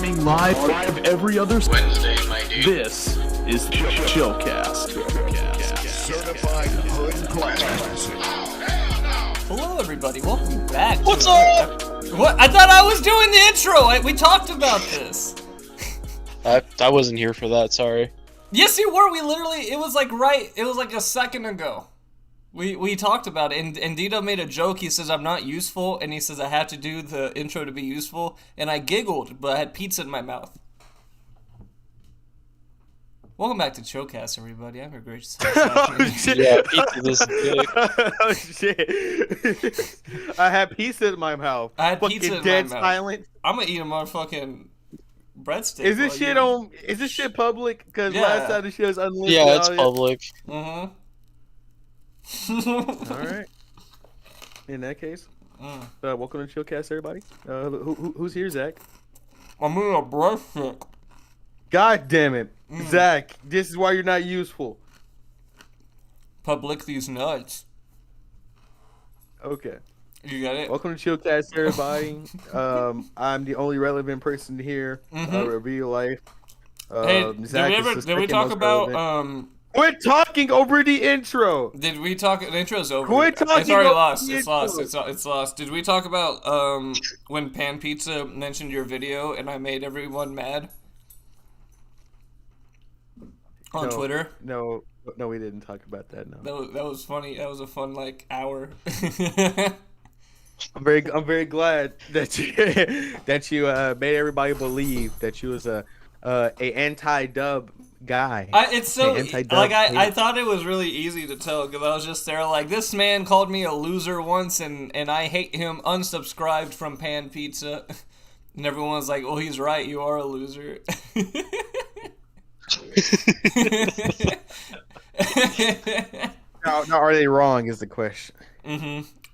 Streaming live every other Wednesday, my dude. This is Chillcast. Certified hood classic. Hello, everybody. Welcome back. What's up? What? I thought I was doing the intro. We talked about this. I wasn't here for that. Sorry. Yes, you were. We literally. It was like a second ago. We talked about it, and Dito made a joke. He says, I'm not useful, and he says, I have to do the intro to be useful, and I giggled, but I had pizza in my mouth. Welcome back to Chillcast, everybody. I'm your gracious host. Yeah, pizza this big. Oh shit! I had pizza in my mouth. I had pizza in dead my mouth. silent. I'm gonna eat a motherfucking breadstick. Is this shit on? Is this shit public? Because Yeah. last time the shit was unlimited. Yeah, it's public. Mm-hmm. All right. In that case, welcome to Chillcast, everybody. Who's here, Zach? I'm eating a breadstick. God damn it, Zach! This is why you're not useful. Public these nuts. Okay. You got it? Welcome to Chillcast, everybody. I'm the only relevant person here. Reveal life. Hey, Zach did we talk about Quit talking over the intro. Did we talk? The intro's over. Quit talking It's already over lost. the It's lost. intro. It's lost. Did we talk about when Pan Pizza mentioned your video and I made everyone mad on No. Twitter? No, we didn't talk about that. No. That was funny. That was a fun hour. I'm very glad that you made everybody believe that you was a anti-dub guy. It's so Anti-dub I thought it was really easy to tell because I was just there like this man called me a loser once and I hate him. Unsubscribed from Pan Pizza, and everyone's like, "Well, he's right. You are a loser." Now, are they wrong? Is the question.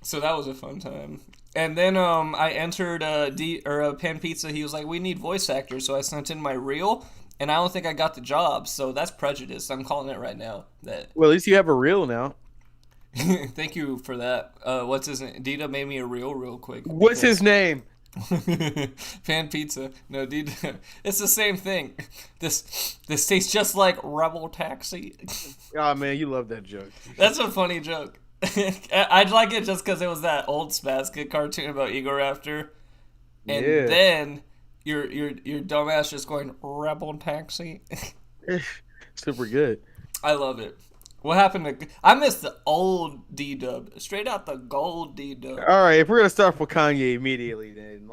So that was a fun time. And then I entered Pan Pizza. He was like, "We need voice actors," so I sent in my reel. And I don't think I got the job, so that's prejudice. I'm calling it right now. Well, at least you have a reel now. Thank you for that. What's his name? Dita made me a reel real quick. What's his name? Pan Pizza. No, Dita. It's the same thing. This tastes just like Rebel Taxi. Oh man, you love that joke. That's a funny joke. I'd like it just because it was that old Spazkid cartoon about Ego Raptor. And then your dumbass just going Rebel Taxi. Super good. I love it. What happened to? I missed the old D-Dub. Straight out the gold D-Dub. All right, if we're gonna start with Kanye immediately, then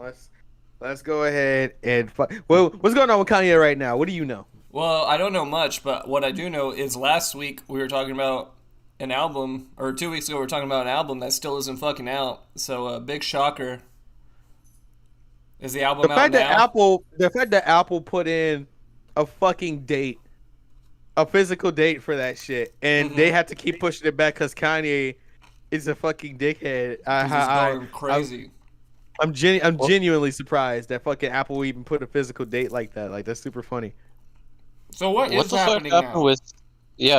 let's go ahead and. Well, what's going on with Kanye right now? What do you know? Well, I don't know much, but what I do know is last week we were talking about an album, or 2 weeks ago we were talking about an album that still isn't fucking out. So, big shocker. Is the album out now? The fact that Apple put in a fucking date, a physical date for that shit, and they had to keep pushing it back because Kanye is a fucking dickhead. He's going crazy. I'm genuinely surprised that fucking Apple even put a physical date like that. Like, that's super funny. So what What is the fuck happening happened now?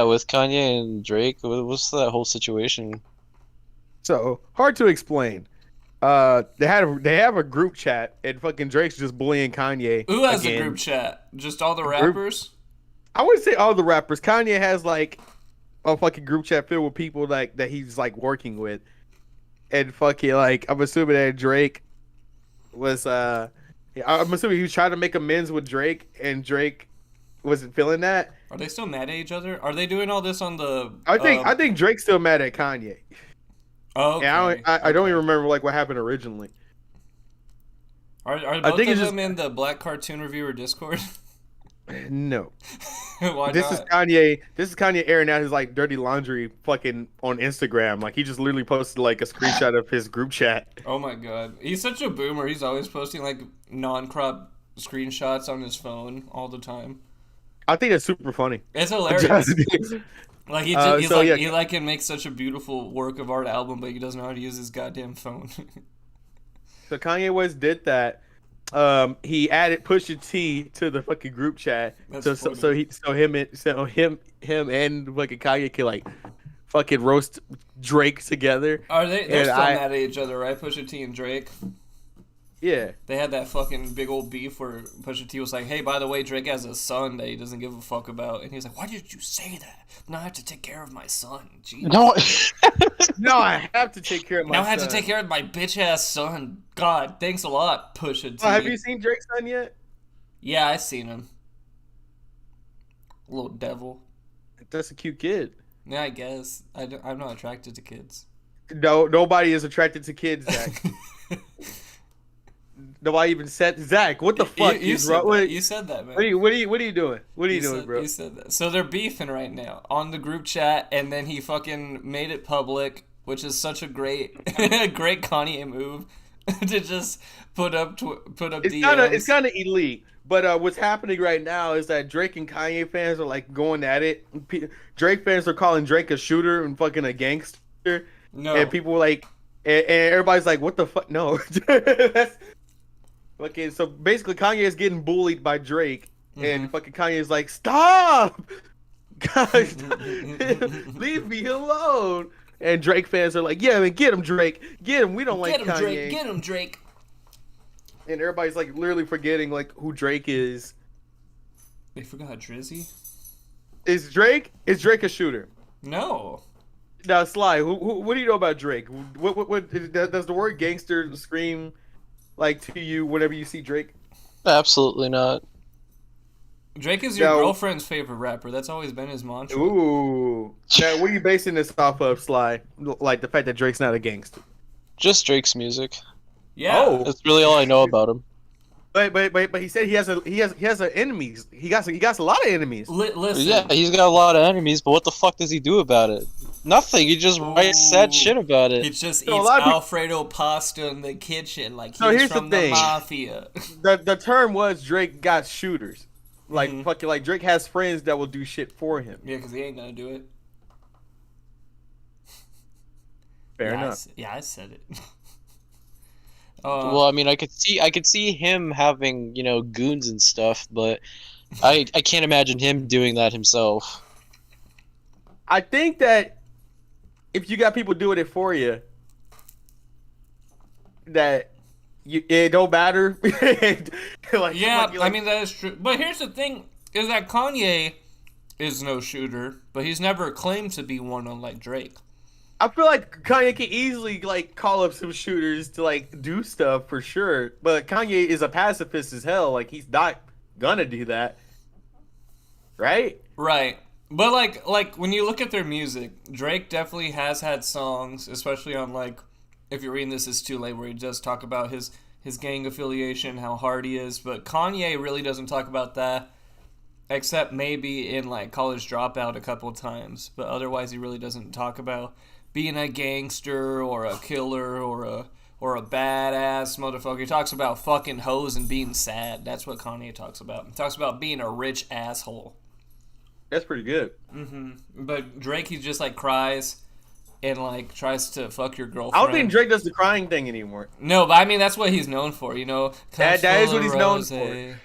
with Kanye and Drake? What's that whole situation? So hard to explain. They have a group chat, and fucking Drake's just bullying Kanye. Who has again. a group chat? Just all the rappers? I wouldn't say all the rappers. Kanye has like a fucking group chat filled with people like that he's like working with, and fucking like I'm assuming that Drake was I'm assuming he was trying to make amends with Drake, and Drake wasn't feeling that. Are they still mad at each other? Are they doing all this on the? I think Drake's still mad at Kanye. Oh, okay. I don't even remember like what happened originally. Are both of them in the Black Cartoon Reviewer Discord? No. Why This not? is Kanye airing out his like dirty laundry fucking on Instagram. Like he just literally posted like a screenshot of his group chat. Oh my god. He's such a boomer. He's always posting like non-crop screenshots on his phone all the time. I think that's super funny. It's hilarious. Like he can make such a beautiful work of art album, but he doesn't know how to use his goddamn phone. So Kanye West did that. He added Pusha T to the fucking group chat. That's So him and fucking Kanye can like fucking roast Drake together. They're still I- mad at each other, right? Pusha T and Drake. Yeah. They had that fucking big old beef where Pusha T was like, hey, by the way, Drake has a son that he doesn't give a fuck about. And he's like, why did you say that? Now I have to take care of my son. Jeez. No. No, I have to take care of my Now son. I have to take care of my bitch-ass son. God, thanks a lot, Pusha T. Oh, have you seen Drake's son yet? Yeah, I seen him. Little devil. That's a cute kid. Yeah, I guess. I'm not attracted to kids. No, nobody is attracted to kids, Zach. Nobody even said Zach. What the fuck? You said that, man. What are you doing? What are you doing, bro? You said that. So they're beefing right now on the group chat, and then he fucking made it public, which is such a great, great Kanye move to just put up DMs. It's kind of elite. But what's happening right now is that Drake and Kanye fans are like going at it. Drake fans are calling Drake a shooter and fucking a gangster. No. And people like, and everybody's like, what the fuck? No. That's, okay, so basically Kanye is getting bullied by Drake. And fucking Kanye is like, stop! Guys, leave me alone. And Drake fans are like, yeah, man, get him, Drake. Get him. We don't like Kanye. Drake. Get him, Drake. And everybody's like literally forgetting like who Drake is. They forgot Drizzy? Is Drake a shooter? No. Now, Sly, what do you know about Drake? What does the word gangster scream like to you whenever you see Drake? Absolutely not. Drake is your girlfriend's favorite rapper. That's always been his mantra. Ooh. Now, what are you basing this off of, Sly? Like the fact that Drake's not a gangster? Just Drake's music. Yeah. Oh. That's really all I know about him. But he said he has enemies. He got a lot of enemies. Listen. Yeah, he's got a lot of enemies, but what the fuck does he do about it? Nothing. He just writes sad shit about it. He just eats a lot of Alfredo pasta in the kitchen like So he's here's the from the thing. mafia. The term was Drake got shooters. Like fucking like Drake has friends that will do shit for him. Yeah, because he ain't gonna do it. Fair enough. I said it. Well, I mean, I could see him having, goons and stuff, but I can't imagine him doing that himself. I think that if you got people doing it for you, that it don't matter. I mean that is true. But here's the thing: is that Kanye is no shooter, but he's never claimed to be one, unlike Drake. I feel like Kanye can easily like call up some shooters to like do stuff for sure. But Kanye is a pacifist as hell. Like he's not gonna do that, right? Right. But like when you look at their music, Drake definitely has had songs, especially on like if you're reading This Is Too Late, where he does talk about his gang affiliation, how hard he is. But Kanye really doesn't talk about that, except maybe in like College Dropout a couple of times. But otherwise, he really doesn't talk about being a gangster or a killer or a badass motherfucker. He talks about fucking hoes and being sad. That's what Kanye talks about. He talks about being a rich asshole. That's pretty good. But Drake, he just like cries and like tries to fuck your girlfriend. I don't think Drake does the crying thing anymore. No, but I mean that's what he's known for, you know. That is what he's known for.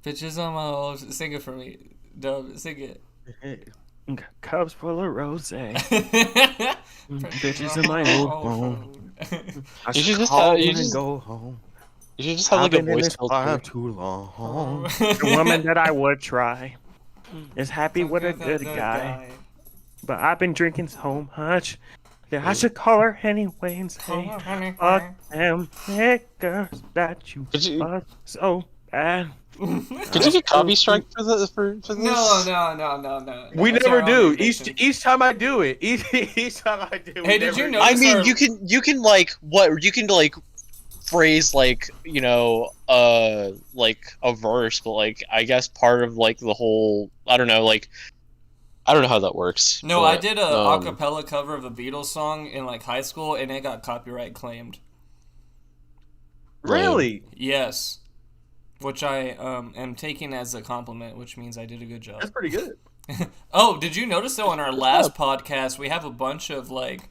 Bitches on my hoes. Sing it for me, Dub. Sing it. Cups full of rose. Bitches in my old home. I You should should just call have- you and just- go home. You should just have I've like a been in voice this filter. bar too long. The woman that I would try is happy with a good guy. But I've been drinking so much that I should call her anyway and say, fuck them niggas that you Could you- fuck so bad. Could you get copy strike for this? No. We That's never our do. own vacation. Each time I do it. Each time I do it. Hey, did you know? I mean, you can like phrase like like a verse, but like I guess part of like the whole I don't know how that works. No, but, I did a acapella cover of a Beatles song in like high school, and it got copyright claimed. Really? Yes, which I am taking as a compliment, which means I did a good job. That's pretty good. Oh, did you notice though on our last podcast we have a bunch of like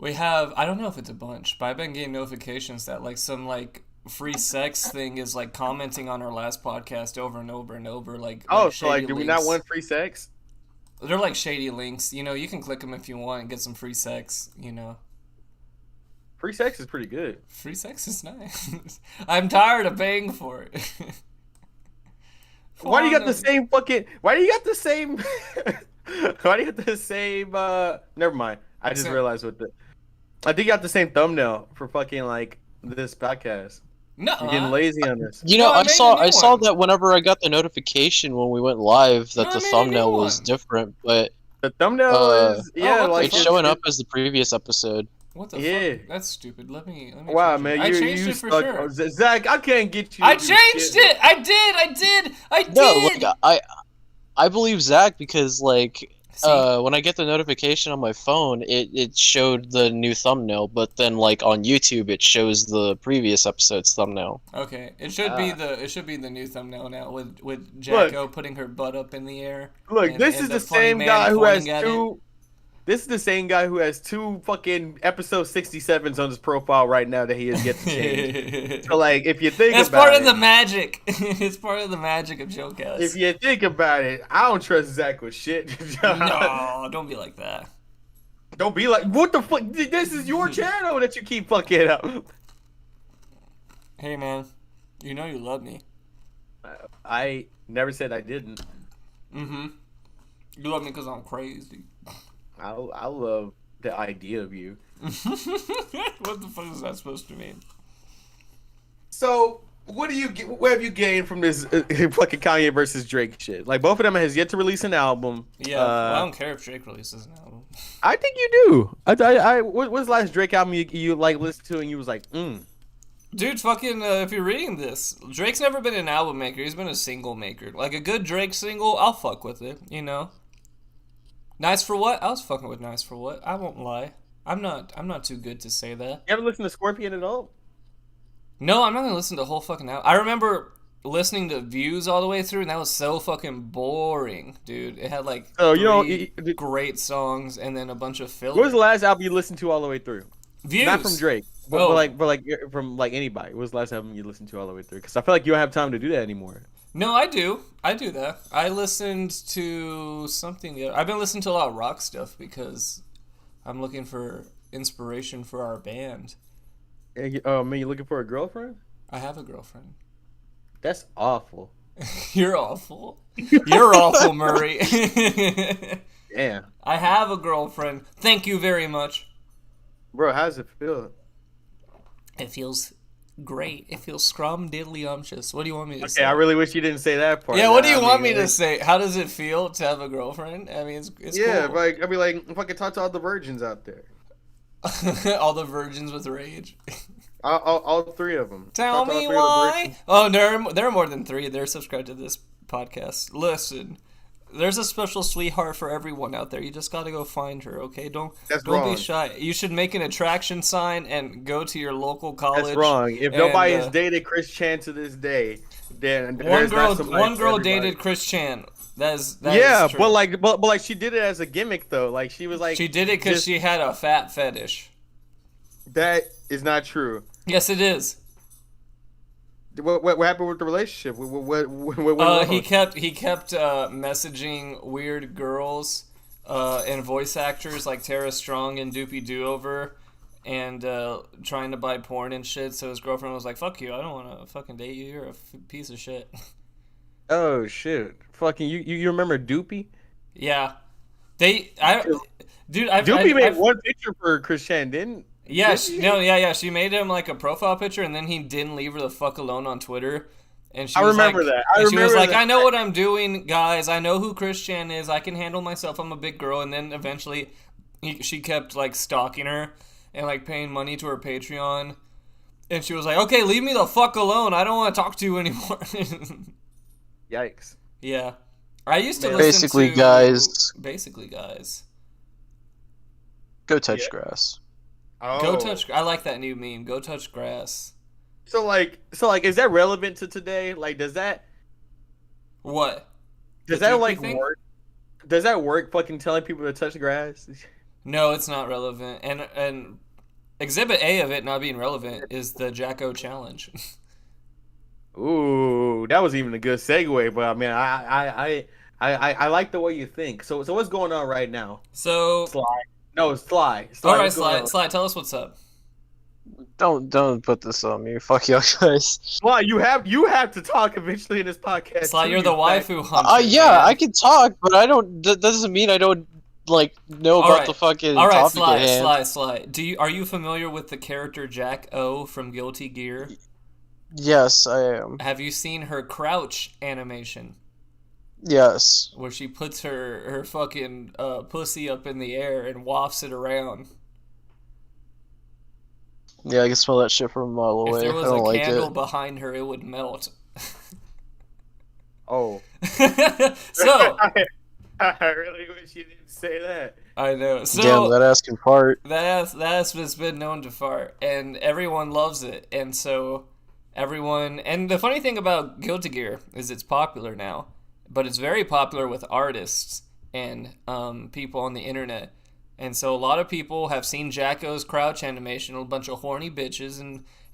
I don't know if it's a bunch, but I've been getting notifications that like some like free sex thing is like commenting on our last podcast over and over and over like Oh, so shady like, do we not links. want free sex? They're like shady links, you know, you can click them if you want and get some free sex, you know. Free sex is pretty good. Free sex is nice. I'm tired of paying for it. Why do you got the same fucking? Why do you got the same? Why do you got the same? Never mind. I just realized what the. I think you got the same thumbnail for fucking like this podcast. No, you're getting lazy on this. You know, I saw that whenever I got the notification when we went live that the thumbnail was different, but the thumbnail is like it's showing up as the previous episode. What the fuck? That's stupid. Let me. Wow, man, I changed it for sure. Zach, I can't get you. I changed it. I did. No, like, I believe Zach because like. When I get the notification on my phone, it showed the new thumbnail, but then like on YouTube it shows the previous episode's thumbnail. Okay, it should be the new thumbnail now with Jacko putting her butt up in the air. Look, this is the same guy who has two. This is the same guy who has 2 fucking episode 67s on his profile right now that he has yet to change. So, like, if you think that's about it... part of the magic. It's part of the magic of Chillcast. If you think about it, I don't trust Zach with shit. No, don't be like that. Don't be like... What the fuck? This is your channel that you keep fucking up. Hey, man. You know you love me. I never said I didn't. Mm-hmm. You love me because I'm crazy. I love the idea of you. What the fuck is that supposed to mean? So, what have you gained from this fucking Kanye versus Drake shit? Like, both of them has yet to release an album. Yeah, well, I don't care if Drake releases an album. I think you do. What's the last Drake album you like listened to and you was like, Dude, fucking, if you're reading this, Drake's never been an album maker. He's been a single maker. Like, a good Drake single, I'll fuck with it, you know? Nice for What? I was fucking with Nice for What. I won't lie. I'm not too good to say that. You ever listen to Scorpion at all? No, I'm not gonna listen to the whole fucking album. I remember listening to Views all the way through, and that was so fucking boring, dude. It had like great songs and then a bunch of fillers. What was the last album you listened to all the way through? Views. Not from Drake, but from like anybody. What was the last album you listened to all the way through? Because I feel like you don't have time to do that anymore. No, I do. I do that. I listened to something. I've been listening to a lot of rock stuff because I'm looking for inspiration for our band. Oh, man, you looking for a girlfriend? I have a girlfriend. That's awful. You're awful. You're awful, Murray. Yeah. I have a girlfriend. Thank you very much. Bro, how does it feel? It feels great. It feels scrum-diddly-umptious. What do you want me to say? Okay, I really wish you didn't say that part. Yeah, what do you want me to say? How does it feel to have a girlfriend? I mean, it's yeah, cool. like, I'd be like, if I could talk to all the virgins out there. All the virgins with rage. All 3 of them. Tell me why. Oh, there are more than 3. They're subscribed to this podcast. Listen, there's a special sweetheart for everyone out there. You just gotta go find her, okay? Don't be shy. You should make an attraction sign and go to your local college. That's wrong. If nobody has dated Chris Chan to this day, then one girl dated Chris Chan. That is true. but like she did it as a gimmick though. Like she was like she did it because she had a fat fetish. That is not true. Yes, it is. What happened with the relationship? What he kept messaging weird girls and voice actors like Tara Strong and Doopy Doover and trying to buy porn and shit. So his girlfriend was like, "Fuck you! I don't want to fucking date you. You're a piece of shit." Oh shit! Fucking you remember Doopy? Yeah, Doopy made one picture for Chris Chan, didn't? Yeah, she made him like a profile picture, and then he didn't leave her the fuck alone on Twitter. And she was like, I know what I'm doing, guys. I know who Chris Chan is. I can handle myself. I'm a big girl. And then eventually, she kept like stalking her and like paying money to her Patreon. And she was like, "Okay, leave me the fuck alone. I don't want to talk to you anymore." Yikes. Yeah, I used to listen to Basically, guys. Go touch grass. Oh. Go touch. I like that new meme. Go touch grass. So like, is that relevant to today? Like, does that? What? Does that like work? Does that work? Fucking telling people to touch grass? No, it's not relevant. And Exhibit A of it not being relevant is the Jacko challenge. Ooh, that was even a good segue. But I mean, I like the way you think. So what's going on right now? So. Sly. No, it's Sly. All right, Sly, tell us what's up. Don't put this on me. Fuck you guys. Well, you have to talk eventually in this podcast. It's like too, you're the you fact- waifu hunter. Yeah, man. I can talk, but I don't. That doesn't mean I don't like know about Alright. the fucking All right, topic at hand. Sly. Are you familiar with the character Jacko from Guilty Gear? Yes, I am. Have you seen her crouch animation Yes. where she puts her fucking pussy up in the air and wafts it around? Yeah, I can smell that shit from a mile If away. there I was don't a like candle it. behind her, it would melt. Oh, So I really wish you didn't say that. I know. So Damn, that ass can fart. that's been known to fart, and everyone loves it, and so everyone. And the funny thing about Guilty Gear is it's popular now, but it's very popular with artists and people on the internet. And so a lot of people have seen Jacko's crouch animation, a bunch of horny bitches,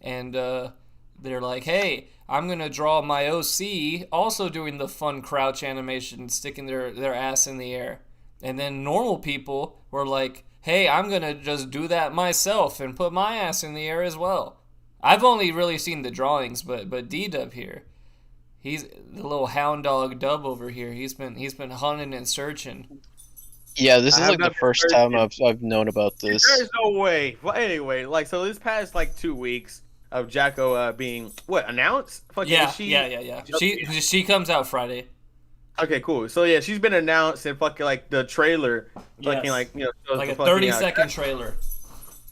and they're like, hey, I'm gonna draw my OC also doing the fun crouch animation, sticking their ass in the air. And then normal people were like, hey, I'm gonna just do that myself and put my ass in the air as well. I've only really seen the drawings, but D-Dub here, he's the little hound dog Dub over here. He's been hunting and searching. Yeah, this I is have like the not first heard time I've known about this. There's no way. Well, anyway, like so, this past like 2 weeks of Jacko being announced. Fucking, Yeah, is she... yeah. She comes out Friday. Okay, cool. So yeah, she's been announced in fucking like the trailer, fucking Yes. like shows Like the a fucking, 30-second trailer.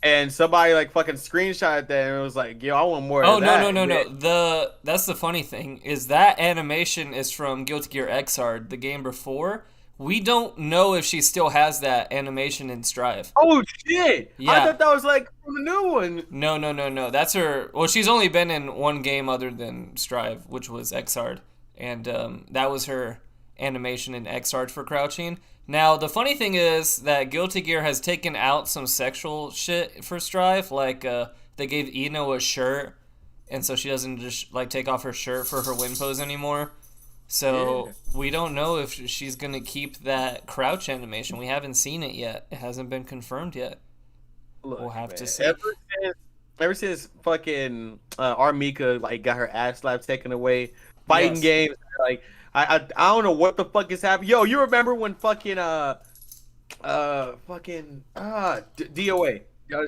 and somebody like fucking screenshot that and it was like, yo, I want more. Oh of that. no. That's the funny thing is that animation is from Guilty Gear Xrd, the game before. We don't know if she still has that animation in Strive. Oh shit! Yeah. I thought that was like from the new one. No. That's her. Well, she's only been in one game other than Strive, which was Xrd, and that was her animation in Xrd for crouching. Now, the funny thing is that Guilty Gear has taken out some sexual shit for Strive. Like, they gave Ino a shirt, and so she doesn't just like take off her shirt for her win pose anymore. So we don't know if she's gonna keep that crouch animation. We haven't seen it yet. It hasn't been confirmed yet. Look, We'll have to man, see. Ever since fucking Armika like got her ass slapped taken away, fighting Yes. games like I don't know what the fuck is happening. Yo, you remember when fucking DOA?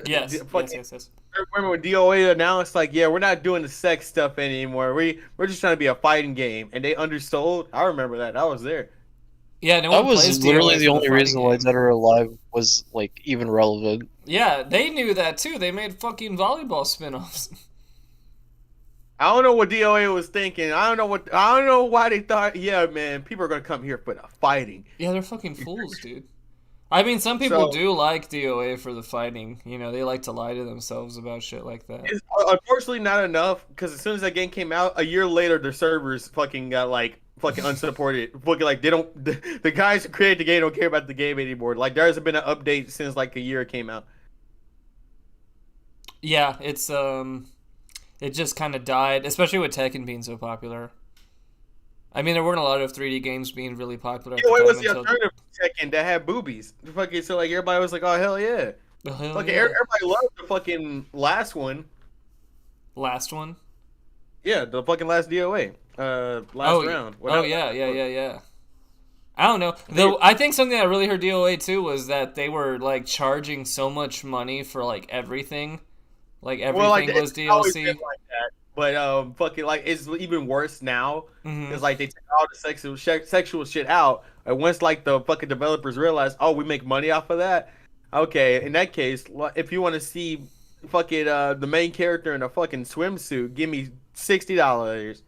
Yes. Fucking, Yes. Remember when DOA announced like, yeah, we're not doing the sex stuff anymore. We're just trying to be a fighting game, and they undersold. I remember that. I was there. Yeah, no That one plays was literally DOA the for only fighting reason why game. Dead or Alive was like even relevant. Yeah, they knew that too. They made fucking volleyball spin-offs. I don't know what DOA was thinking. I don't know why they thought, yeah, man, people are gonna come here for the fighting. Yeah, they're fucking fools, dude. I mean, some people So- do like DOA for the fighting. You know, they like to lie to themselves about shit like that. It's unfortunately not enough because as soon as that game came out, a year later, their servers fucking got like fucking unsupported. Fucking like they don't. The guys who created the game don't care about the game anymore. Like there hasn't been an update since like a year it came out. Yeah, it's it just kind of died, especially with Tekken being so popular. I mean, there weren't a lot of 3D games being really popular. At the DOA time was the until- alternative Tekken that had boobies. Fucking so like everybody was like, oh hell yeah. Oh, hell Fucking yeah. everybody loved the fucking last one. Last one. Yeah, the fucking last DOA. Last round. Oh yeah. I don't know. Though I think something that really hurt DOA too was that they were like charging so much money for like everything. Like everything was it's always DLC. been like that. But fucking like it's even worse now Mhm. because like they take all the sexual shit out, and once like the fucking developers realize, oh, we make money off of that. Okay, in that case, if you want to see fucking the main character in a fucking swimsuit, give me $60.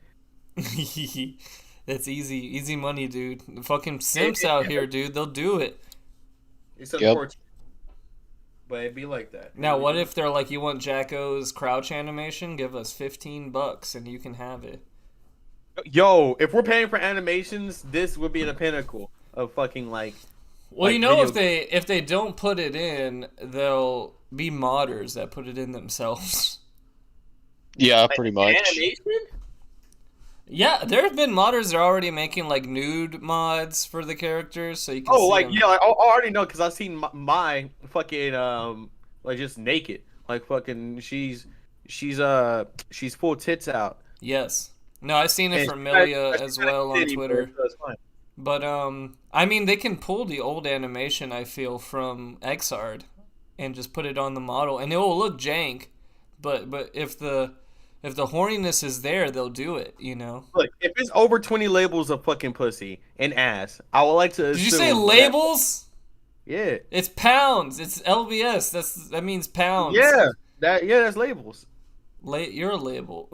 That's easy money, dude. The fucking simps out here, dude. They'll do it. It's unfortunate, but it'd be like that. Now, what if they're like, you want Jacko's crouch animation? Give us $15 and you can have it. Yo, if we're paying for animations, this would be the pinnacle of fucking like. Well, like you know, video- if they don't put it in, they'll be modders that put it in themselves. Yeah, pretty much. Animation? Yeah, there have been modders that are already making like nude mods for the characters, so you can. Oh, see like them. yeah, I already know because I've seen my fucking like just naked. Like fucking, she's full tits out. Yes. No, I've seen it And from she Milia got- as she got a well on titty, Twitter. so it's fine. But I mean, they can pull the old animation, I feel, from Xrd and just put it on the model, and it will look jank. But if the horniness is there, they'll do it. You know. Look, if it's over 20 labels of fucking pussy and ass, I would like to. Did you assume say that- labels? Yeah. It's pounds. It's LBS. That means pounds. Yeah. That's labels. You're a label.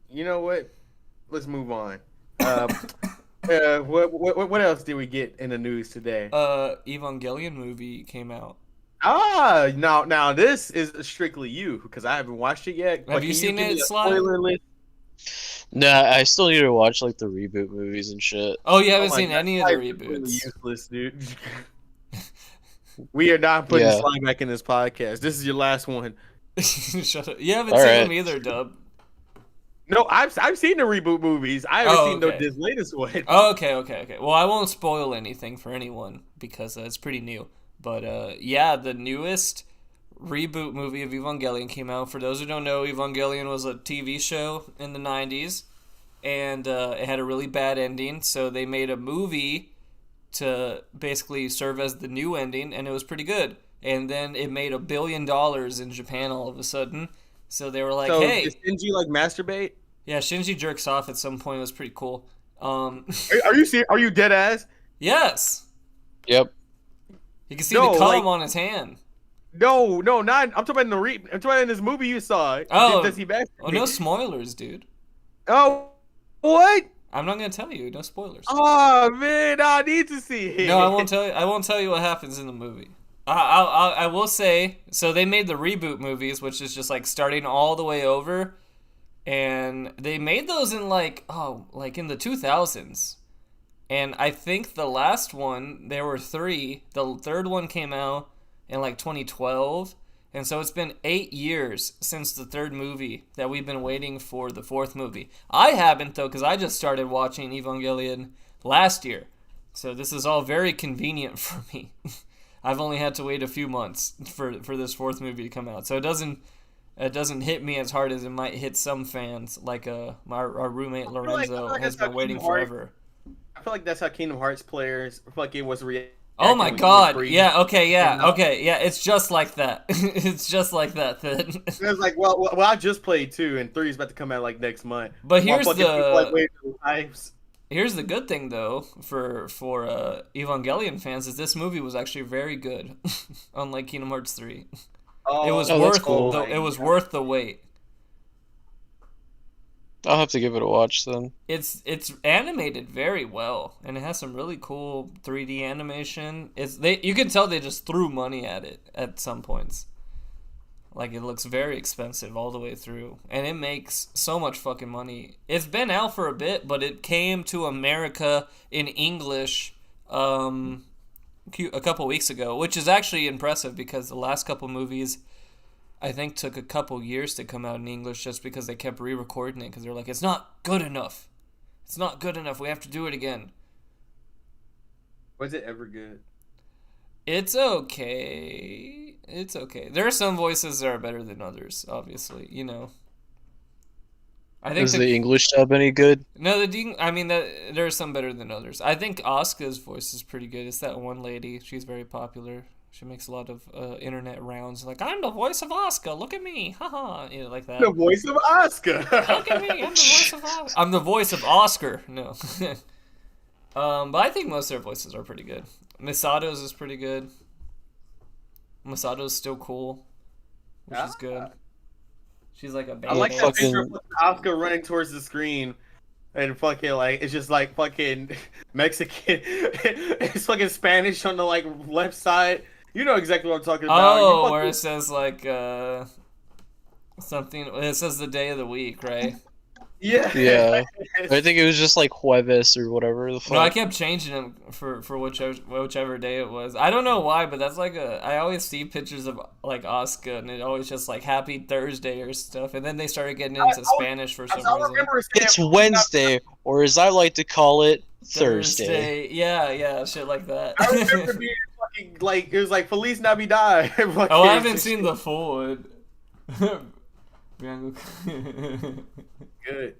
You know what? Let's move on. What else did we get in the news today? Evangelion movie came out. Now this is strictly you because I haven't watched it yet. Have But you can seen give me it, a Sly? spoiler list? Nah, I still need to watch like the reboot movies and shit. Oh, you haven't Oh my seen God, any of the Sly's completely reboots. Useless, dude. We are not putting Yeah. Sly back in this podcast. This is your last one. Shut up. You haven't All seen right. them either, Dub. No, I've seen the reboot movies. I haven't Oh, seen okay. this latest one. Oh, okay. Well, I won't spoil anything for anyone because it's pretty new. But yeah, the newest reboot movie of Evangelion came out. For those who don't know, Evangelion was a TV show in the 90s, and it had a really bad ending. So they made a movie to basically serve as the new ending, and it was pretty good. And then it made $1 billion in Japan all of a sudden. So they were like, So hey. does Shinji like masturbate? Yeah, Shinji jerks off at some point. It was pretty cool. Are you serious? Are you dead ass? Yes. Yep. You can see No, the cum like- on his hand. No, not. I'm talking about I'm talking about in this movie you saw. Oh. Does he masturbate? Oh, no spoilers, dude. Oh, what? I'm not gonna tell you. No spoilers. Oh man, I need to see it. No, I won't tell you. I won't tell you what happens in the movie. I will say. So they made the reboot movies, which is just like starting all the way over, and they made those in like in the 2000s. And I think the last one, there were 3. The third one came out in like 2012. And so it's been 8 years since the third movie that we've been waiting for the fourth movie. I haven't, though, because I just started watching Evangelion last year. So this is all very convenient for me. I've only had to wait a few months for this fourth movie to come out. So it doesn't hit me as hard as it might hit some fans, like our roommate Lorenzo like has that's how been waiting Kingdom Hearts- forever. I feel like that's how Kingdom Hearts players fucking was reacting. Oh my when god, E3. yeah, okay, it's just like that. It's just like that then. It was like, well, I just played 2, and 3 is about to come out like next month. But While here's fucking people, like, the waiting for their lives. here's the good thing though for Evangelion fans is this movie was actually very good, unlike Kingdom Hearts 3. Oh, It was that's worth cool. it was worth the wait. I'll have to give it a watch then. It's animated very well, and it has some really cool 3D animation. You can tell they just threw money at it at some points. Like, it looks very expensive all the way through, and it makes so much fucking money. It's been out for a bit, but it came to America in English a couple weeks ago, which is actually impressive because the last couple movies I think took a couple years to come out in English just because they kept re-recording it because they're like, it's not good enough. It's not good enough. We have to do it again. Was it ever good? It's okay. It's okay. There are some voices that are better than others, obviously, you know. I think Is the English dub any good? No, there are some better than others. I think Asuka's voice is pretty good. It's that one lady. She's very popular. She makes a lot of internet rounds. Like, I'm the voice of Asuka. Look at me. Haha. You know, like that. The voice of Oscar. Look at me. I'm the voice of Oscar. I'm the voice of Oscar. No. But I think most of their voices are pretty good. Misato's is pretty good. Misato's still cool, which is good. She's like a baby. I like that Fucking- picture of Oscar running towards the screen. And fucking, like, it's just like fucking Mexican. It's fucking Spanish on the, like, left side. You know exactly what I'm talking about. Oh, You where fucking- it says like something. It says the day of the week, right? Yeah. Yeah. I think it was just like Jueves or whatever the fuck. No, I kept changing them for whichever day it was. I don't know why, but that's like I always see pictures of like Asuka, and it always just like Happy Thursday or stuff, and then they started getting into Spanish for some I reason. remember saying It's Wednesday, or as I like to call it, Thursday. Yeah, shit like that. I remember being fucking like it was like Feliz Navidad. Oh, I haven't seen the full one. Good.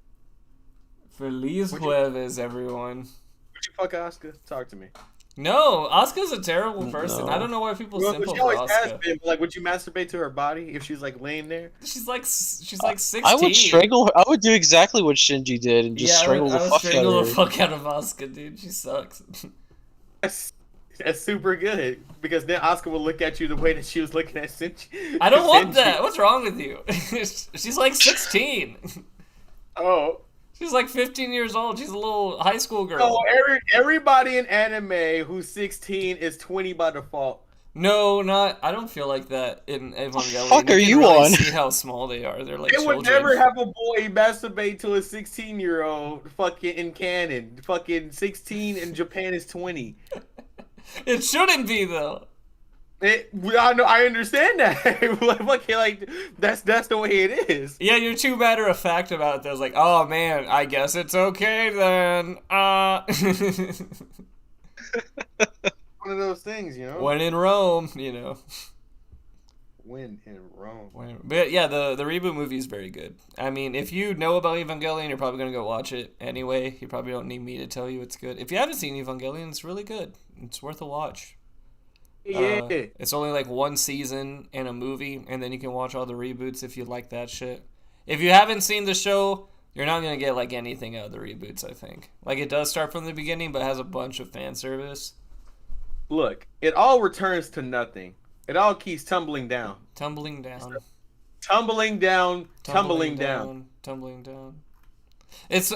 Feliz Jueves, everyone. Would you fuck Oscar? Talk to me. No, Asuka's a terrible person. No. I don't know why people Well, simple she for always has Asuka. been. But, like, would you masturbate to her body if she's like laying there? She's like 16. I would strangle her. I would do exactly what Shinji did and just strangle I the would fuck strangle out the of her. fuck out of Asuka, dude. She sucks. That's super good because then Oscar will look at you the way that she was looking at Shinji. I don't want that. What's wrong with you? She's like 16. Oh. She's like 15 years old. She's a little high school girl. So everybody in anime who's 16 is 20 by default. No, not. I don't feel like that in Evangelion. fuck You are can you really on? See how small they are. They're like They children. would never have a boy masturbate to a 16-year-old fucking in canon. Fucking 16 in Japan is 20. It shouldn't be though. I understand that. like that's the way it is. Yeah, you're too matter of fact about this. Like, oh man, I guess it's okay then. One of those things, you know. When in Rome, you know. When in Rome. But yeah, the reboot movie is very good. I mean, if you know about Evangelion, you're probably gonna go watch it anyway. You probably don't need me to tell you it's good. If you haven't seen Evangelion, it's really good. It's worth a watch. Yeah. It's only like one season and a movie, and then you can watch all the reboots if you like that shit. If you haven't seen the show, you're not gonna get like anything out of the reboots. I think like it does start from the beginning, but has a bunch of fan service. Look, it all returns to nothing. It all keeps tumbling down. Tumbling down. Tumbling down. Tumbling down. Tumbling down. It's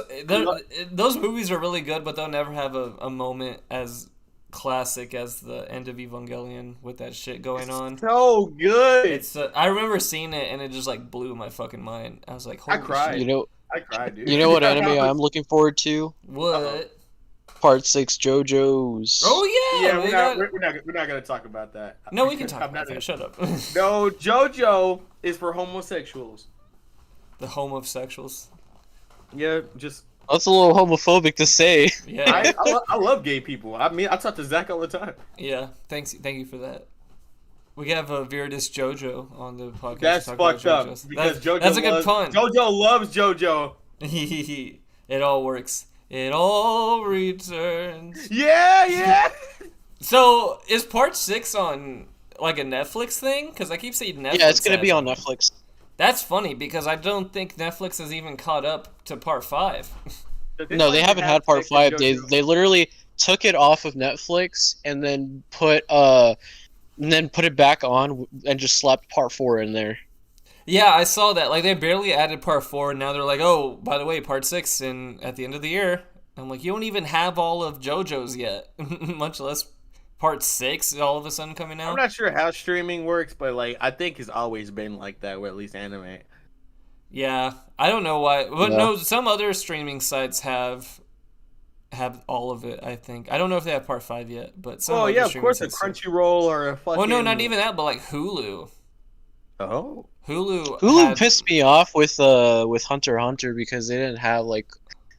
those movies are really good, but they'll never have a moment as classic as the end of Evangelion with that shit going on. So good. It's I remember seeing it and it just like blew my fucking mind. I was like, holy I cried. shit. I cried, dude. You know what anime I'm looking forward to? What? Part 6 JoJo's. Oh yeah. We're not gonna talk about that. No, we can talk I'm about not that. Shut up. No, JoJo is for homosexuals. The homosexuals. Yeah, just That's a little homophobic to say. Yeah. I love gay people. I mean, I talk to Zach all the time. Yeah. Thank you for that. We have Viridis JoJo on the podcast. That's to talk about fucked up JoJo's. because JoJo. That's a good pun. JoJo loves JoJo. It all works. It all returns. Yeah. So, is part 6 on like a Netflix thing? Because I keep saying Netflix. Yeah, it's gonna has be on it. Netflix. That's funny because I don't think Netflix has even caught up to part 5. No, they haven't had part 5. They literally took it off of Netflix and then put it back on and just slapped part 4 in there. Yeah, I saw that. Like, they barely added part 4, and now they're like, oh, by the way, part 6 at the end of the year. I'm like, you don't even have all of JoJo's yet, much less part 6 all of a sudden coming out. I'm not sure how streaming works, but like I think it's always been like that, with at least anime. Yeah, I don't know why. But Yeah. no, some other streaming sites have all of it, I think. I don't know if they have part 5 yet, but some Oh other yeah, of streaming course, a sites do. Crunchyroll or a fucking. Well, no, not even that, but like Hulu. Oh. Hulu Hulu pissed me off with Hunter x Hunter because they didn't have like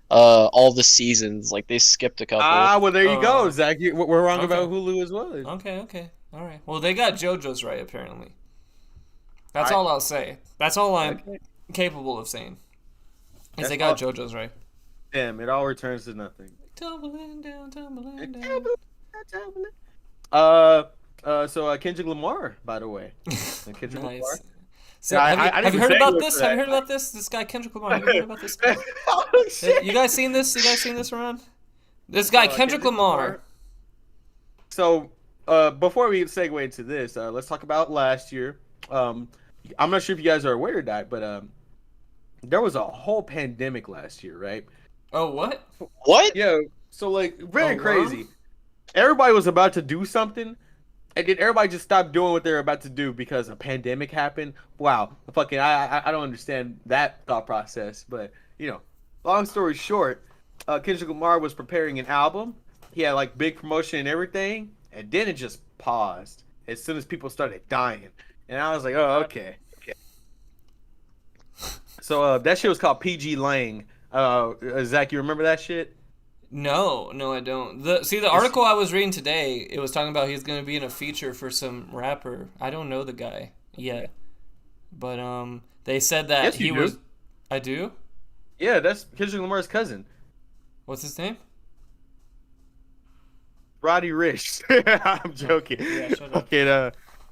all the seasons. Like they skipped a couple. Well, there you Oh. go, Zach. We're wrong Okay. about Hulu as well. Okay. All right. Well, they got JoJo's right, apparently. That's all I'll say. That's all I'm capable of saying. Is they got JoJo's right. Damn, it all returns to nothing. Tumbling down. So Kendrick Lamar, by the way. Kendrick Lamar. Nice. So, Yeah, have I you heard about segue this? for Have you that. heard about this? This guy Kendrick Lamar. Have you heard about this guy? Oh shit! You guys seen this? You guys seen this around? This guy Kendrick Lamar. So, before we segue into this, let's talk about last year. I'm not sure if you guys are aware of that, but there was a whole pandemic last year, right? Oh, what? What? Yeah. So like very Oh, wow. crazy. Everybody was about to do something, and then everybody just stopped doing what they were about to do because a pandemic happened. Wow, fucking I don't understand that thought process. But long story short, Kendrick Lamar was preparing an album. He had like big promotion and everything, and then it just paused as soon as people started dying. And I was like, oh, okay. So that shit was called PG Lang. Zach, you remember that shit? No, I don't. The article I was reading today, it was talking about he's gonna be in a feature for some rapper. I don't know the guy yet, but they said that Yes, you do. was. I do. Yeah, that's Kendrick Lamar's cousin, What's his name? Roddy Ricch. I'm joking. Yeah, shut up. Okay,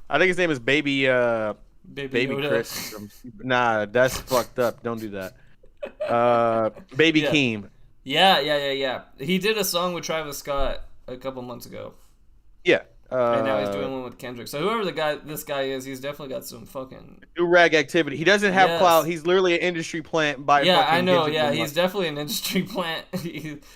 I think his name is Baby Baby Yoda. Chris. Nah, that's fucked up. Don't do that. Baby Yeah. Keem. Yeah. He did a song with Travis Scott a couple months ago, Yeah. and now he's doing one with Kendrick. So whoever this guy is, he's definitely got some fucking. do rag activity. He doesn't have Yes. clout. He's literally an industry plant by Yeah, fucking I know. Kendrick Yeah, Lamar. he's definitely an industry plant.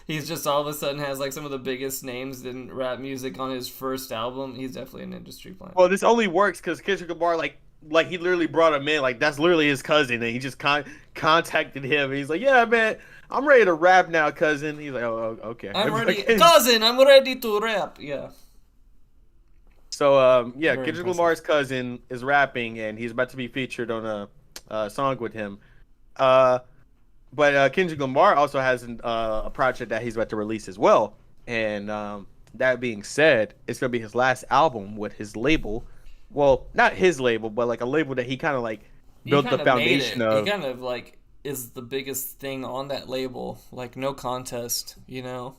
He's just all of a sudden has like some of the biggest names in rap music on his first album. He's definitely an industry plant. Well, this only works because Kendrick Lamar, like he literally brought him in. Like, that's literally his cousin, and he just contacted him. He's like, "Yeah, man, I'm ready to rap now, cousin." He's like, "Oh, okay." I'm ready, cousin. I'm ready to rap. Yeah. So, yeah, Very Kendrick impressive. Lamar's cousin is rapping, and he's about to be featured on a song with him. But Kendrick Lamar also has a project that he's about to release as well. And that being said, it's gonna be his last album with his label. Well, not his label, but like a label that he kind of like built the foundation He of. kind of like is the biggest thing on that label. Like no contest, you know.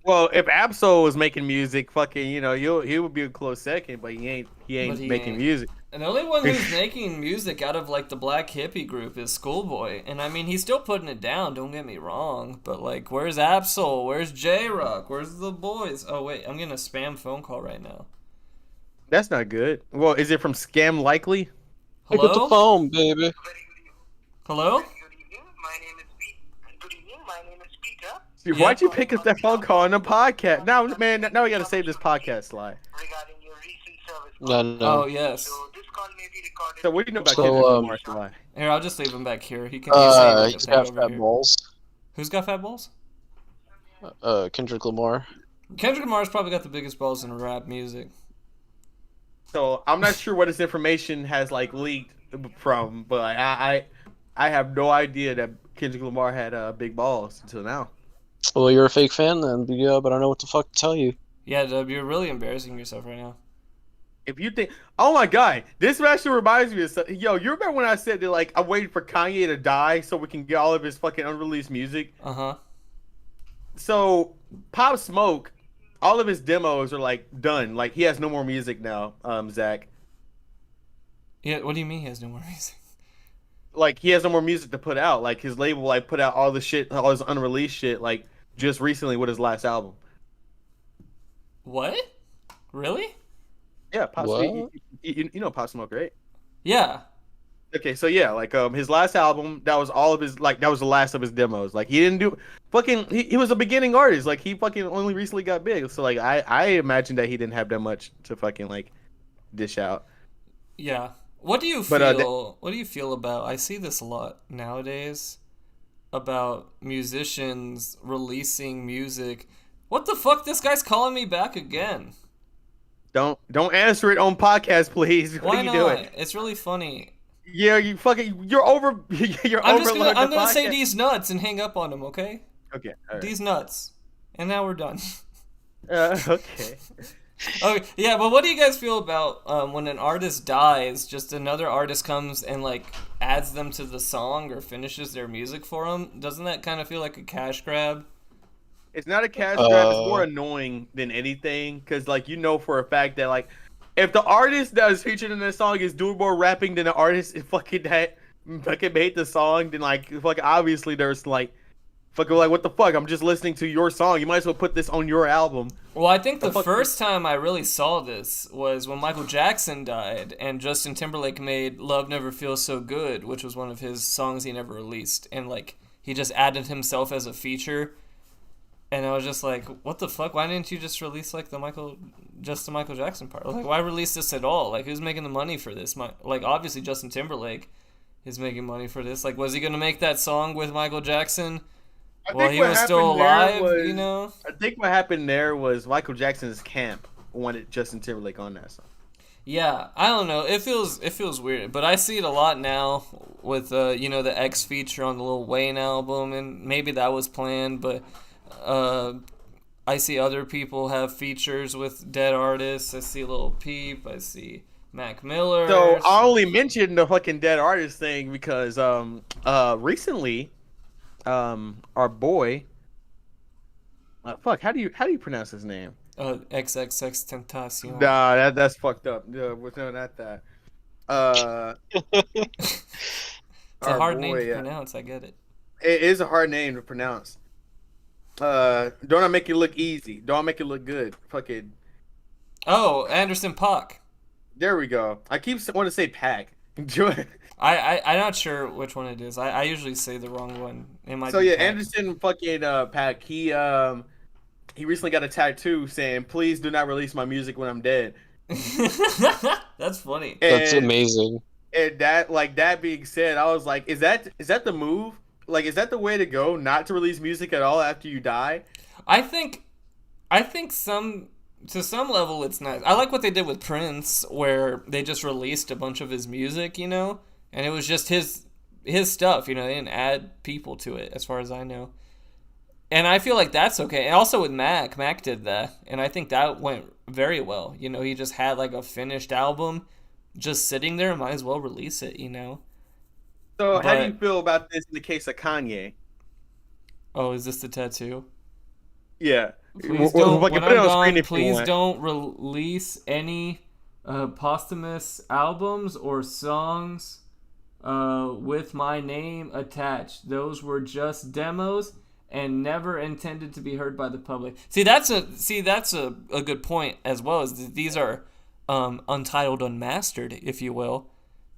Well, if Absol was making music, fucking, he would be a close second, but he ain't But he making ain't. music. And the only one who's making music out of like the black hippie group is Schoolboy. And I mean, he's still putting it down, don't get me wrong. But like, where's Absol? Where's J-Rock? Where's the boys? Oh wait, I'm getting a spam phone call right now. That's not good. Well, is it from Scam Likely? Pick up the Hello? phone, baby. Hello? Good evening. My name is Pete. Good evening. My name is Peter. Dude, why'd you pick up that phone call on the podcast? Now, man, now we gotta save this podcast, Sly. Regarding your recent service. No. Oh yes. So this call may be recorded. So what do you know about So, Kendrick Lamar, Sly? Here, I'll just leave him back here. He can. he's saying He's it got over fat here. balls. Who's got fat balls? Kendrick Lamar. Kendrick Lamar's probably got the biggest balls in rap music. So I'm not sure what this information has like leaked from, but I have no idea that Kendrick Lamar had big balls until now. Well, you're a fake fan then, but I don't know what the fuck to tell you. Yeah, Dub, you're really embarrassing yourself right now. If you think, oh my god, this actually reminds me of something. Yo, you remember when I said that like I'm waiting for Kanye to die so we can get all of his fucking unreleased music? Uh-huh. So Pop Smoke, all of his demos are like done. Like he has no more music now, Zach. Yeah, what do you mean he has no more music? Like he has no more music to put out. Like his label like put out all the shit, all his unreleased shit, like just recently with his last album. What? Really? Yeah, Pop What? Smoke. You know Pop Smoke, right? Yeah. Okay, so yeah, like his last album, that was all of his that was the last of his demos. Like he didn't do fucking he was a beginning artist. Like he fucking only recently got big. So like I imagine that he didn't have that much to fucking like dish out. Yeah. What do you feel? But, what do you feel about? I see this a lot nowadays about musicians releasing music. What the fuck? This guy's calling me back again. Don't answer it on podcast, please. What Why are you not? doing? It's really funny. Yeah, you're over you're I'm overloading gonna the say podcast. these nuts and hang up on him, okay? Okay, all right. These nuts. And now we're done. Okay. Okay, yeah, but what do you guys feel about when an artist dies, just another artist comes and like adds them to the song or finishes their music for them? Doesn't that kind of feel like a cash grab? It's not a cash grab. It's more annoying than anything, because like you know for a fact that like if the artist that is featured in this song is doing more rapping than the artist fucking that fucking made the song, then like fucking obviously there's like fucking like what the fuck? I'm just listening to your song. You might as well put this on your album. Well, I think the fuck- first time I really saw this was when Michael Jackson died and Justin Timberlake made Love Never Feels So Good, which was one of his songs he never released. And like he just added himself as a feature. And I was just like, what the fuck? Why didn't you just release like the Michael Jackson part? Like, why release this at all? Like, who's making the money for this? Like, obviously Justin Timberlake is making money for this. Like, was he gonna make that song with Michael Jackson while he what was still happened there alive? You know? I think what happened there was Michael Jackson's camp wanted Justin Timberlake on that song. Yeah, I don't know. It feels weird, but I see it a lot now with the X feature on the Lil Wayne album, and maybe that was planned, but I see other people have features with dead artists. I see Lil Peep. I see Mac Miller. So I only mentioned the fucking dead artist thing because recently our boy how do you pronounce his name? XXX Tentacion. Nah, that's fucked up. No, not that. It's a hard name to pronounce. I get it. It is a hard name to pronounce. Don't I make it look easy? Don't I make it look good? Fucking. Oh, Anderson .Paak. There we go. I keep want to say Pack. I'm not sure which one it is. I usually say the wrong one. It might So be yeah, Pac. Anderson fucking Pack. He recently got a tattoo saying, "Please do not release my music when I'm dead." That's funny. That's amazing. And that being said, I was like, is that the move? Like, is that the way to go? Not to release music at all after you die? I think to some level it's nice. I like what they did with Prince, where they just released a bunch of his music, and it was just his stuff. They didn't add people to it, as far as I know. And I feel like that's okay. And also with Mac did that, and I think that went very well. He just had like a finished album just sitting there. Might as well release it. So how do you feel about this in the case of Kanye? Oh, is this the tattoo? Yeah. Please don't. When I'm gone, please don't release any posthumous albums or songs with my name attached. Those were just demos and never intended to be heard by the public. See, that's a good point as well. As these are untitled, unmastered, if you will.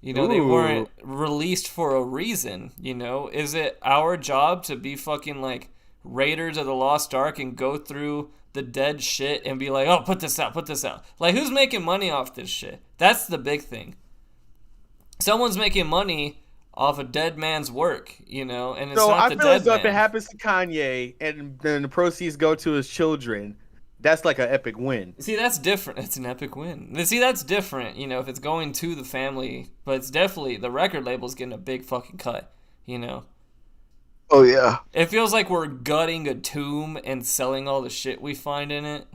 They weren't released for a reason. Is it our job to be fucking like Raiders of the Lost Ark and go through the dead shit and be like, oh, put this out. Like, who's making money off this shit? That's the big thing. Someone's making money off a dead man's work, and it's not the dead man. So I feel as though if it happens to Kanye and then the proceeds go to his children, that's like an epic win. See, that's different. It's an epic win. See, that's different, if it's going to the family, but it's definitely, the record label's getting a big fucking cut, Oh, yeah. It feels like we're gutting a tomb and selling all the shit we find in it.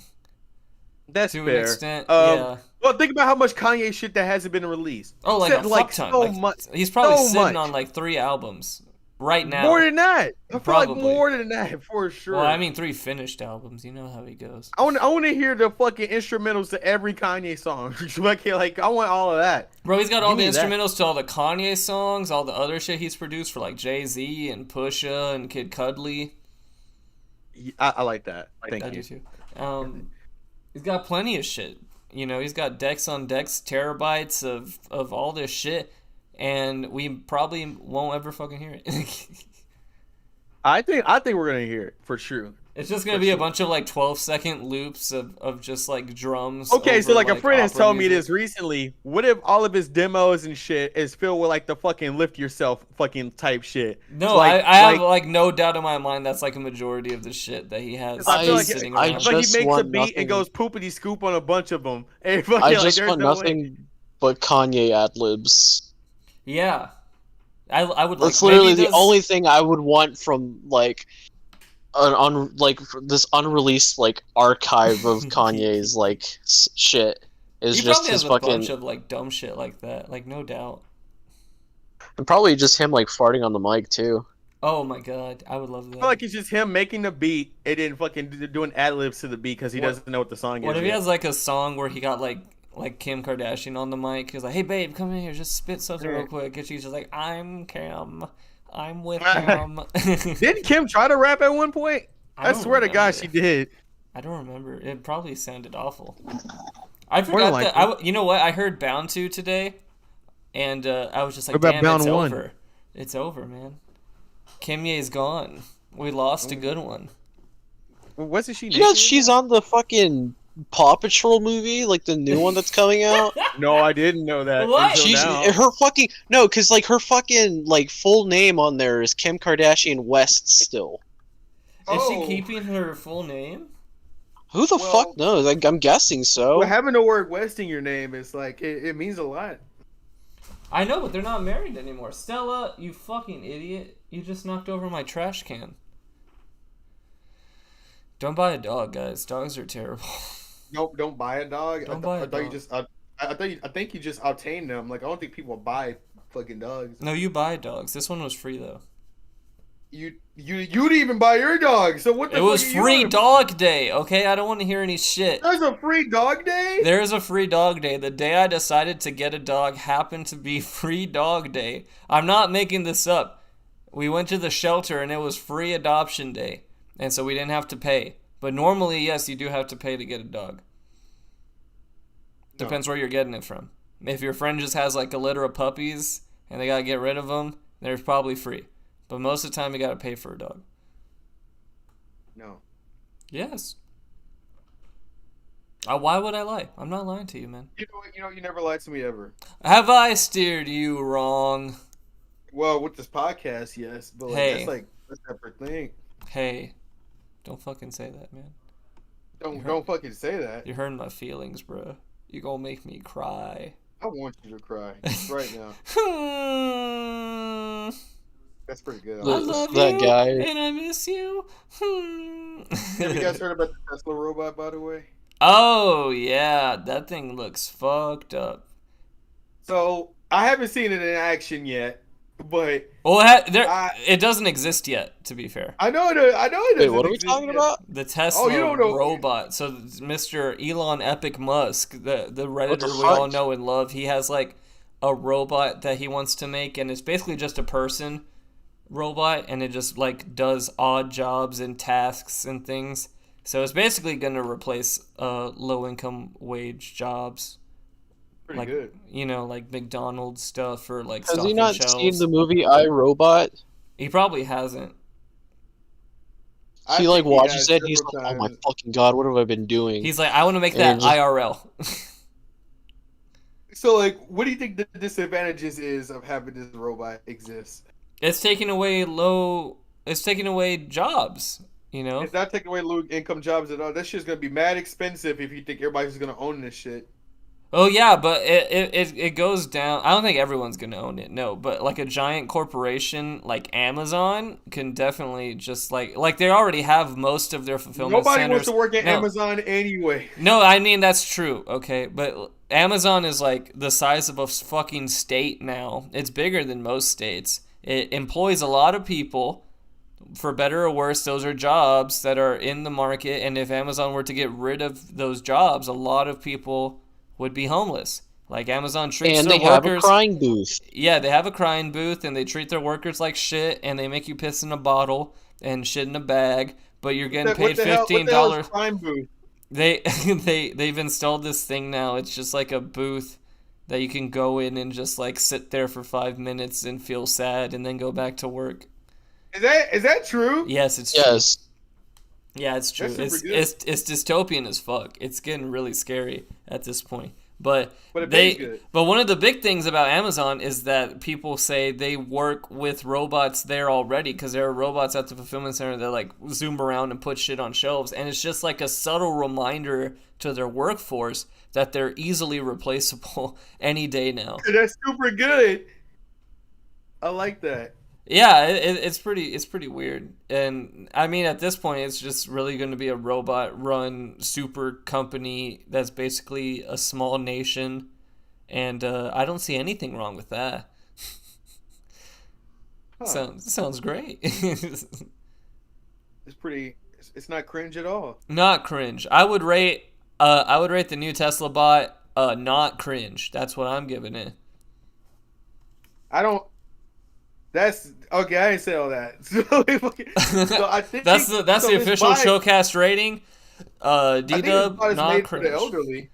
That's to fair. An extent, yeah. Well, think about how much Kanye shit that hasn't been released. Oh, like a fuck ton. So much. He's probably sitting on like 3 albums right now. More than that. I feel Probably. like more than that for sure. Well, I mean 3 finished albums. You know how he goes. I want to hear the fucking instrumentals to every Kanye song. I want all of that. Bro, he's got all the instrumentals to all the Kanye songs, all the other shit he's produced for like Jay-Z and Pusha and Kid Cudi. I like that. Thank you. I do too. He's got plenty of shit. He's got decks on decks, terabytes of all this shit, and we probably won't ever fucking hear it. I think we're gonna hear it for sure. It's just gonna be a bunch of like 12-second loops of just like drums. Okay, so like a friend has told me music. this recently. What if all of his demos and shit is filled with like the fucking lift yourself fucking type shit? No, I have like no doubt in my mind that's like a majority of the shit that he has. I feel like sitting he around. makes a beat and goes poopity scoop on a bunch of them. And fucking, I just want nothing but Kanye ad-libs. Yeah. I would like. That's literally the only thing I would want from like this unreleased like archive of Kanye's like shit is he just probably his has fucking a bunch of like dumb shit like that, like no doubt. And probably just him like farting on the mic too. Oh my god, I would love that. I feel like it's just him making the beat and then fucking doing ad libs to the beat because he doesn't know what the song is. What if he has like a song where he got like Kim Kardashian on the mic? He's like, "Hey babe, come in here, just spit something real quick," and she's just like, "I'm Kim." I'm with him. Didn't Kim try to rap at one point? I swear to God she did. I don't remember. It probably sounded awful. I forgot that. You know what? I heard Bound to today, and I was just like, damn, it's over. It's over, man. Kimye's gone. We lost a good one. Wasn't she? You know she's on the fucking Paw Patrol movie, like the new one that's coming out. No, I didn't know that. What? She's her fucking no, because like her fucking like full name on there is Kim Kardashian West still. Is she keeping her full name? Who the fuck knows? Like, I'm guessing so. Well, having the word West in your name is like it means a lot. I know, but they're not married anymore. Stella, you fucking idiot! You just knocked over my trash can. Don't buy a dog, guys. Dogs are terrible. Don't buy a dog. Don't buy a I thought you dog. just. I think you just obtain them. Like I don't think people buy fucking dogs. No, you buy dogs. This one was free though. You didn't even buy your dog. So what the It fuck was are you free on? dog day, okay? I don't want to hear any shit. There's a free dog day? There is a free dog day. The day I decided to get a dog happened to be free dog day. I'm not making this up. We went to the shelter and it was free adoption day. And so we didn't have to pay. But normally, yes, you do have to pay to get a dog. Depends where you're getting it from. If your friend just has like a litter of puppies and they gotta get rid of them, they're probably free. But most of the time, you gotta pay for a dog. No. Yes. Why would I lie? I'm not lying to you, man. You never lied to me ever. Have I steered you wrong? Well, with this podcast, yes, but Hey. that's like a separate thing. Hey, don't fucking say that, man. Don't fucking say that. You're hurting my feelings, bro. You gonna make me cry. I want you to cry right now. I That's pretty good. love That you, guy. and I miss you. Have you guys heard about the Tesla robot, by the way? Oh, yeah. That thing looks fucked up. So I haven't seen it in action yet, but Well, it doesn't exist yet, to be fair. I know it. I know it. Wait, doesn't what are we exist talking yet. about? The Tesla you don't know. robot. So Mr. Elon Epic Musk, the Redditor we fuck? all know and love, he has like a robot that he wants to make, and it's basically just a person robot, and it just like does odd jobs and tasks and things. So it's basically going to replace low income wage jobs. Pretty Like, good. you know, like McDonald's stuff or like Has he stocking not shelves. seen the movie I, Robot? He probably hasn't. I He like think he watches has it and he's several like, oh my times. fucking god, what have I been doing? He's like, I want to make that And- IRL. So, like, what do you think the disadvantages is of having this robot exist? It's taking away jobs, you know? It's not taking away low income jobs at all. That shit's gonna be mad expensive if you think everybody's gonna own this shit. Oh yeah, but it goes down. I don't think everyone's gonna own it, no. But like a giant corporation like Amazon can definitely just like they already have most of their fulfillment Nobody centers. wants to work at No. Amazon anyway. No, I mean that's true, okay, but Amazon is like the size of a fucking state now. It's bigger than most states. It employs a lot of people. For better or worse, those are jobs that are in the market, and if Amazon were to get rid of those jobs, a lot of people would be homeless. Like Amazon treats and their they have workers. a crying booth. Yeah, they have a crying booth, and they treat their workers like shit, and they make you piss in a bottle and shit in a bag. But you're getting paid $15. What the hell is crime booth? They've installed this thing now. It's just like a booth that you can go in and just like sit there for 5 minutes and feel sad, and then go back to work. Is that true? Yes, it's true. Yes. Yeah, it's true. That's super It's good. it's dystopian as fuck. It's getting really scary at this point. But it pays good. but one of the big things about Amazon is that people say they work with robots there already, because there are robots at the fulfillment center that like zoom around and put shit on shelves, and it's just like a subtle reminder to their workforce that they're easily replaceable any day now. That's super good. I like that. Yeah, it's pretty weird, and I mean at this point it's just really going to be a robot-run super company that's basically a small nation, and I don't see anything wrong with that. Sounds great. It's pretty. It's not cringe at all. Not cringe. I would rate the new Tesla bot not cringe. That's what I'm giving it. I don't. That's okay. I didn't say all that. So I think that's the this official bot- Chillcast rating. I think this D-Dub, bot is not made for the cringe. elderly.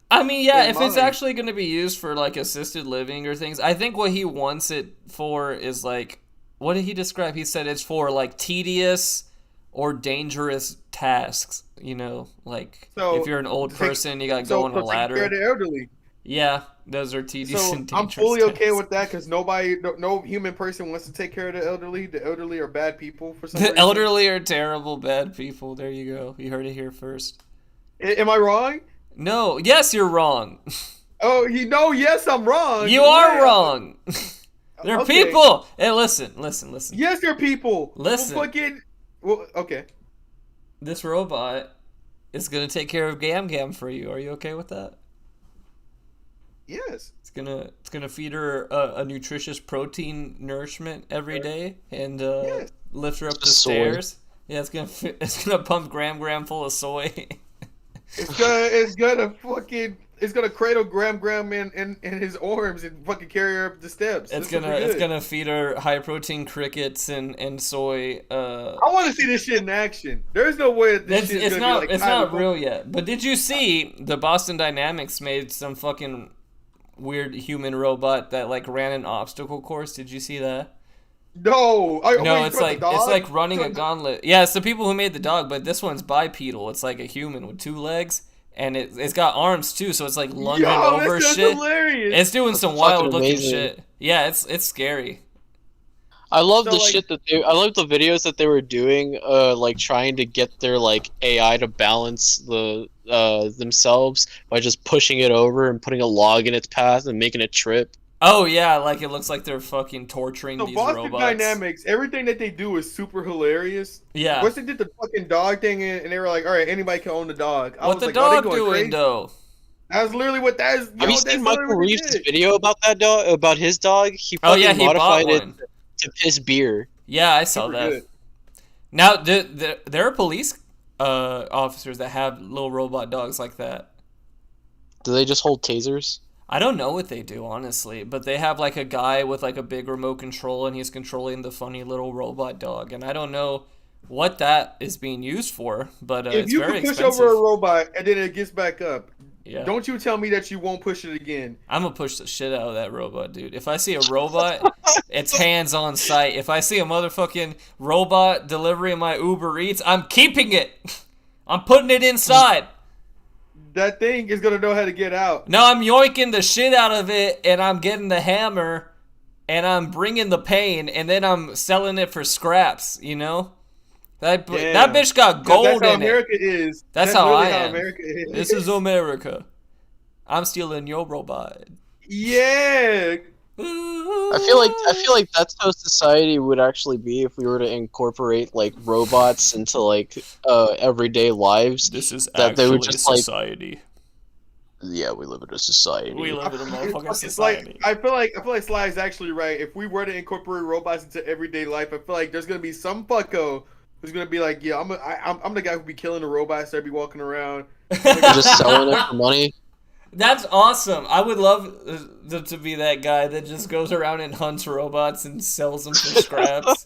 I mean, yeah, in if it's mind. actually going to be used for like assisted living or things, I think what he wants it for is like, what did he describe? He said it's for like tedious or dangerous tasks. You know, like So, if you're an old person, you got to So go on a for taking care ladder. of the elderly. Yeah, those are tedious So and dangerous. I'm fully okay tasks. with that because no human person wants to take care of the elderly. The elderly are bad people for some The reason. elderly are terrible, bad people. There you go. You heard it here first. Am I wrong? No, yes, you're wrong. Oh, yes, I'm wrong. You are Yeah. wrong. They're Okay. people. Hey, listen. Yes, they're people. Listen. Well, okay. this robot is gonna take care of Gam Gam for you. Are you okay with that? Yes. It's gonna feed her a nutritious protein nourishment every day and lift her up the Soy. stairs. Yeah, it's gonna pump Gram full of soy. It's gonna cradle Gram in his arms and fucking carry her up the steps. It's gonna feed her high protein crickets and soy. I want to see this shit in action. There's no way that this shit is gonna be like. It's not real yet. But did you see the Boston Dynamics made some fucking weird human robot that like ran an obstacle course? Did you see that? No, it's like running a gauntlet. Yeah, it's the people who made the dog, but this one's bipedal. It's like a human with 2 legs, and it's got arms too, so it's like lunging over shit. Hilarious. It's doing some wild looking amazing. shit. Yeah, it's scary. I love So, the like- shit that I love the videos that they were doing, like trying to get their like AI to balance the themselves by just pushing it over and putting a log in its path and making it trip. Oh yeah, like it looks like they're fucking torturing So these Boston robots. Dynamics, everything that they do is super hilarious. Yeah. Once they did the fucking dog thing and they were like, all right, anybody can own the dog. I What was the like, oh, they dog going doing crazy. though? That's literally what that is. Have you seen Michael Reeves' video about that dog? About his dog? He Oh fucking yeah, he bought modified it one. to piss beer. Yeah, I saw Super that. good. Now there are police officers that have little robot dogs like that. Do they just hold tasers? I don't know what they do, honestly, but they have like a guy with like a big remote control and he's controlling the funny little robot dog, and I don't know what that is being used for, but If it's you very can push expensive. over a robot and then it gets back up, Yeah. don't you tell me that you won't push it again. I'm gonna push the shit out of that robot, dude. If I see a robot, it's hands on sight. If I see a motherfucking robot delivering my Uber Eats, I'm keeping it. I'm putting it inside. That thing is gonna know how to get out. No, I'm yoinking the shit out of it, and I'm getting the hammer, and I'm bringing the pain, and then I'm selling it for scraps. You know, that bitch got gold That's how in America it. is. That's how literally I am. America is. This is America. I'm stealing your robot. Yeah. I feel like that's how society would actually be if we were to incorporate like robots into like everyday lives. This is That they actually would just, like- society. Yeah, we live in a society. We live in a motherfucking It's like society. I feel like Sly is actually right. If we were to incorporate robots into everyday life, I feel like there's gonna be some fucko who's gonna be like, yeah, I'm the guy who be killing the robots that be walking around. Just selling it for money. That's awesome. I would love to be that guy that just goes around and hunts robots and sells them for scraps.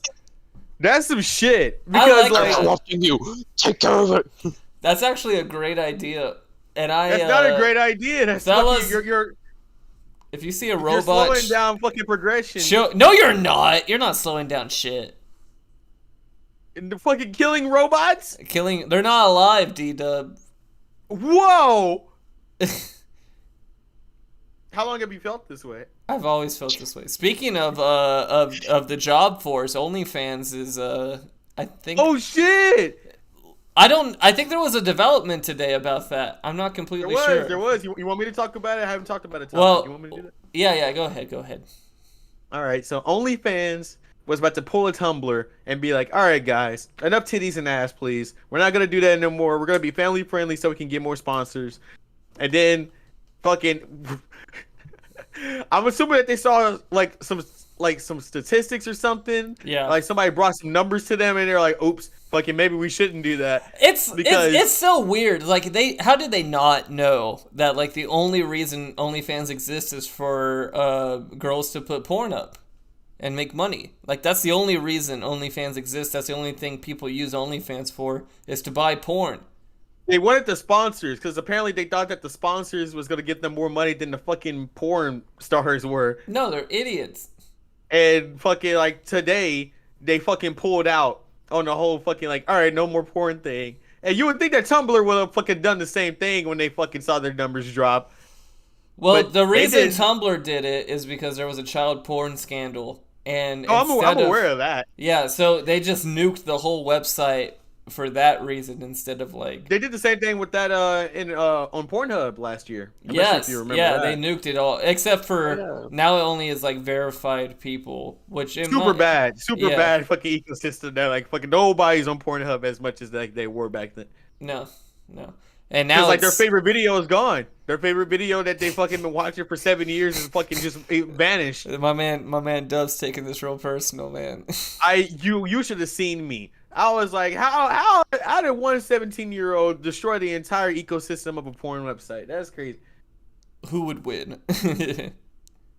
That's some shit. I Because like I'm that. corrupting you. Take care of it. That's actually a great idea. And that's not a great idea. That's fellas, fucking, you're if you see a you're robot, slowing down fucking progression. no, you're not. You're not slowing down shit. And the fucking killing robots. They're not alive, D-Dub. Whoa. How long have you felt this way? I've always felt this way. Speaking of the job force, OnlyFans is I think Oh shit! I think there was a development today about that. I'm not completely sure. There was. You want me to talk about it? I haven't talked about it. Well, you want me to do that? yeah, go ahead. All right. So OnlyFans was about to pull a tumbler and be like, "All right, guys, enough titties and ass, please. We're not gonna do that anymore. We're gonna be family friendly so we can get more sponsors." And then, fucking, I'm assuming that they saw like some statistics or something. Yeah. Like somebody brought some numbers to them and they're like, "Oops, fucking, maybe we shouldn't do that." It's so weird. Like how did they not know that like the only reason OnlyFans exists is for girls to put porn up and make money? Like that's the only reason OnlyFans exists. That's the only thing people use OnlyFans for is to buy porn. They wanted the sponsors because apparently they thought that the sponsors was gonna get them more money than the fucking porn stars were. No, they're idiots. And fucking like today, they fucking pulled out on the whole fucking like, all right, no more porn thing. And you would think that Tumblr would have fucking done the same thing when they fucking saw their numbers drop. Well, But the they reason didn't. Tumblr did it is because there was a child porn scandal, and Oh, I'm instead aware of that. Yeah, so they just nuked the whole website for that reason instead of like. They did the same thing with that on Pornhub last year. I'm not sure if you remember that. they nuked it all except for now it only is like verified people, which super bad fucking ecosystem that like fucking nobody's on Pornhub as much as like they were back then. No. And now like their favorite video is gone. Their favorite video that they fucking been watching for 7 years is fucking just vanished. My man Dove's taking this real personal, man. You should have seen me. I was like, how did one 17-year-old destroy the entire ecosystem of a porn website? That's crazy. Who would win?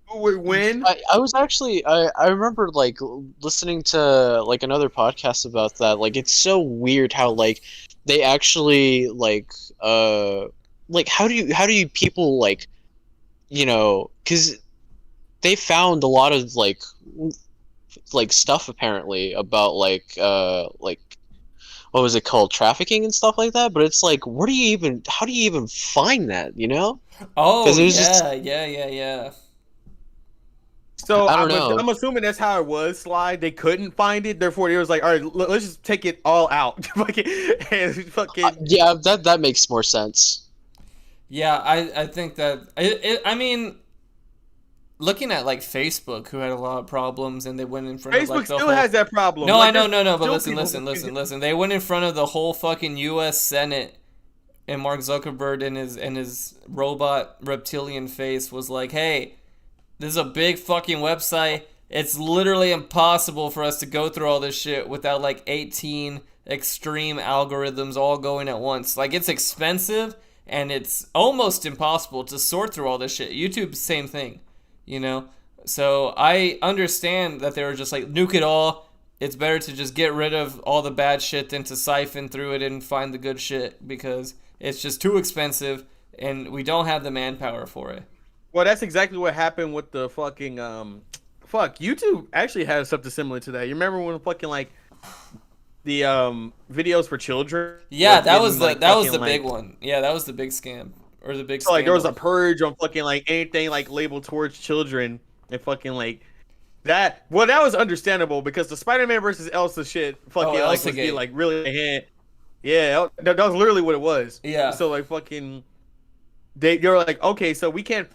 Who would win? I was actually I remember like listening to like another podcast about that. Like it's so weird how like they actually like how do you people like, you know, because they found a lot of like stuff apparently about like what was it called, trafficking and stuff like that, but it's like how do you even find that, you know? Oh yeah. So I don't know. I'm assuming that's how it was, Sly. They couldn't find it, therefore they was like, all right, let's just take it all out. Yeah, that makes more sense. Yeah, I think that I mean, looking at like Facebook, who had a lot of problems, and they went in front of like the still has that problem. No, like, I know, but listen. They went in front of the whole fucking U.S. Senate, and Mark Zuckerberg and his robot reptilian face was like, "Hey, this is a big fucking website. It's literally impossible for us to go through all this shit without like 18 extreme algorithms all going at once. Like, it's expensive, and it's almost impossible to sort through all this shit. YouTube, same thing, you know? So I understand that they were just like, nuke it all. It's better to just get rid of all the bad shit than to siphon through it and find the good shit, because it's just too expensive, and we don't have the manpower for it." Well, that's exactly what happened with the fucking YouTube actually had something similar to that. You remember when fucking like the videos for children? Yeah, that was the big one. Yeah, that was the big scam or the big. So like there was a purge on fucking like anything like labeled towards children and fucking like that. Well, that was understandable because the Spider-Man versus Elsa shit fucking like was being like really a hand. Yeah, that was literally what it was. Yeah. So like fucking you're like, okay, so we can't.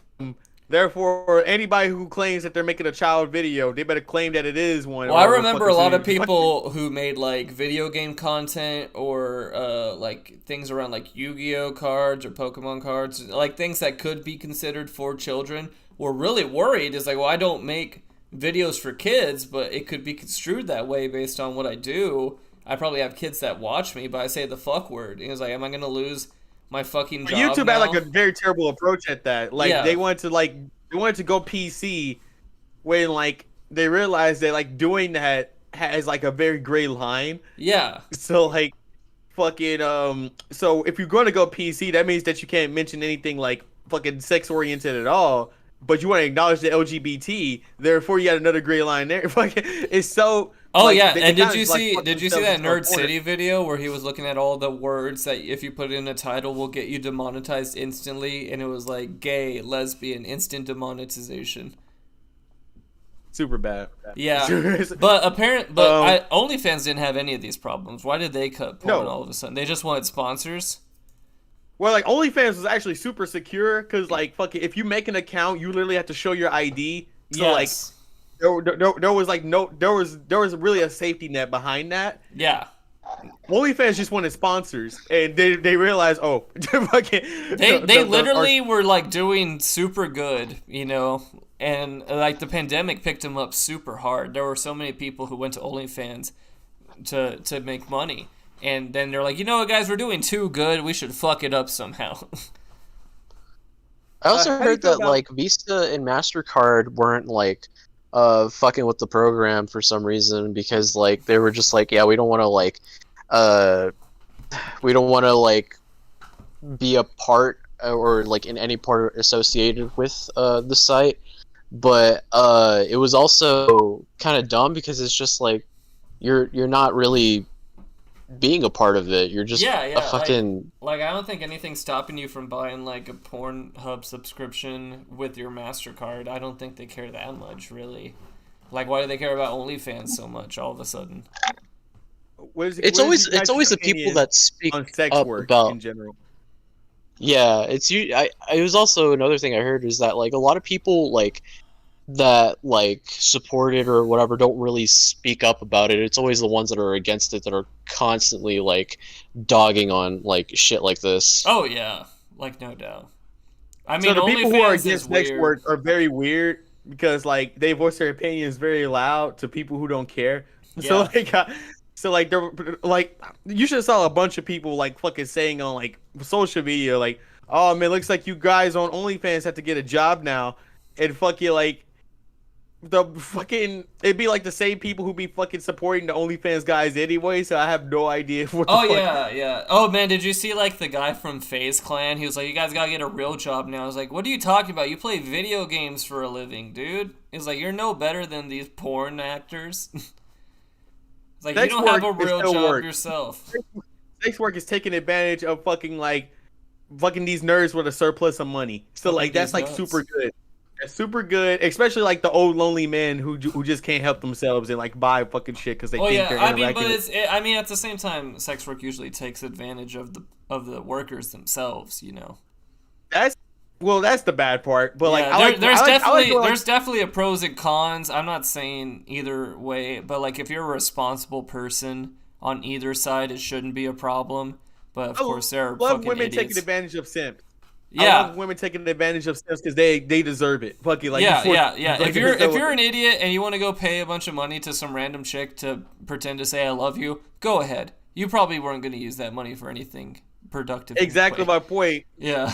Therefore, anybody who claims that they're making a child video, they better claim that it is one. Well, I remember a lot of people who made like video game content or like things around like Yu-Gi-Oh cards or Pokemon cards, like things that could be considered for children, were really worried. It's like, well, I don't make videos for kids, but it could be construed that way based on what I do. I probably have kids that watch me, but I say the fuck word. And it's like, am I going to lose my fucking job YouTube now? had like a very terrible approach at that. Like they wanted to go PC when like they realized that like doing that has like a very gray line. Yeah. So like fucking so if you're going to go PC, that means that you can't mention anything like fucking sex oriented at all, but you want to acknowledge the LGBT, therefore you got another gray line there. Fucking it's so. Oh like, yeah, they and kinda did you just, see like, that Nerd City video where he was looking at all the words that if you put in a title will get you demonetized instantly, and it was like gay, lesbian, instant demonetization. Super bad. Yeah, but OnlyFans didn't have any of these problems. Why did they cut porn all of a sudden? They just wanted sponsors. Well, like OnlyFans was actually super secure because like fucking if you make an account, you literally have to show your ID. So like. There was really a safety net behind that. Yeah. OnlyFans just wanted sponsors, and they realized, oh, they literally were like doing super good, you know, and like the pandemic picked them up super hard. There were so many people who went to OnlyFans to make money, and then they're like, you know what, guys, we're doing too good. We should fuck it up somehow. I also heard that like Visa and MasterCard weren't like fucking with the program for some reason, because like they were just like, yeah, we don't want to like be a part or like in any part associated with the site, but it was also kind of dumb because it's just like you're not really being a part of it. You're just a fucking like I don't think anything's stopping you from buying like a Pornhub subscription with your MasterCard. I don't think they care that much, really. Like, why do they care about OnlyFans so much all of a sudden? It's always the people that speak on sex up work about in general. Yeah, it's you. It was also another thing I heard is that like a lot of people like that like support it or whatever don't really speak up about it. It's always the ones that are against it that are constantly like dogging on like shit like this. Oh yeah, like no doubt. I So mean, the people who are OnlyFans is against sex weird. work are very weird because like they voice their opinions very loud to people who don't care. So they're like you should have saw a bunch of people like fucking saying on like social media like, oh man, looks like you guys on OnlyFans have to get a job now, and fucking like the fucking it'd be like the same people who be fucking supporting the OnlyFans guys anyway. So I have no idea what. Oh yeah. Oh man, did you see like the guy from FaZe Clan? He was like, "You guys gotta get a real job now." I was like, "What are you talking about? You play video games for a living, dude." He's like, "You're no better than these porn actors." It's like Sex you don't have a work is real still job work. yourself. Sex work is taking advantage of fucking these nerds with a surplus of money. So Fucking like that's these like nuts. super good. That's super good, especially like the old lonely men who just can't help themselves and like buy fucking shit because they Oh think yeah, they're I mean, interacting. but I mean, at the same time, sex work usually takes advantage of the workers themselves. You know. That's the bad part. But like, Yeah, there's there's definitely a pros and cons. I'm not saying either way, but like if you're a responsible person on either side, it shouldn't be a problem. But of course, there are love fucking women idiots. taking advantage of simps. I Yeah, love women taking advantage of simps because they deserve it. Fucking like yeah. like, If you're an idiot and you want to go pay a bunch of money to some random chick to pretend to say I love you, go ahead. You probably weren't going to use that money for anything productive. exactly anyway. my point. Yeah.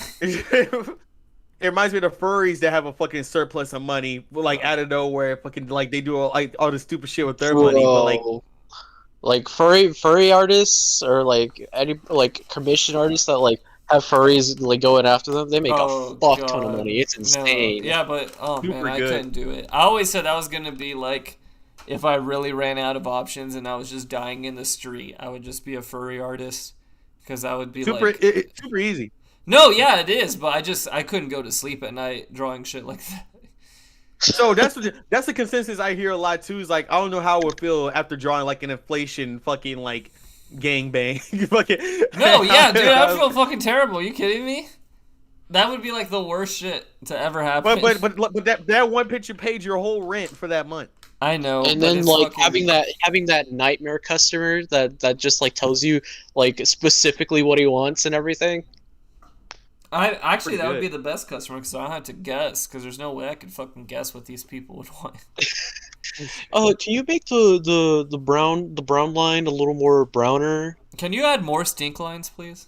It reminds me of the furries that have a fucking surplus of money, like out of nowhere, fucking like they do all this stupid shit with their money, but like furry artists or like any like commission artists that like have furries like going after them, they make a fuck ton of money. It's insane. No. Yeah, but Super man, I good. couldn't do it. I always said that was gonna be like if I really ran out of options and I was just dying in the street, I would just be a furry artist because I would be it's super easy. No, yeah, it is, but I couldn't go to sleep at night drawing shit like that. So that's the consensus I hear a lot too. Is like I don't know how I would feel after drawing like an inflation fucking like gangbang. Fucking No, yeah, dude, I feel fucking terrible. Are you kidding me? That would be like the worst shit to ever happen. But that one picture paid your whole rent for that month. I know. And but then it's like fucking... having that nightmare customer that just like tells you like specifically what he wants and everything. Actually, that would good. be the best customer because I don't have to guess because there's no way I could fucking guess what these people would want. Can you make the brown line a little more browner? Can you add more stink lines, please?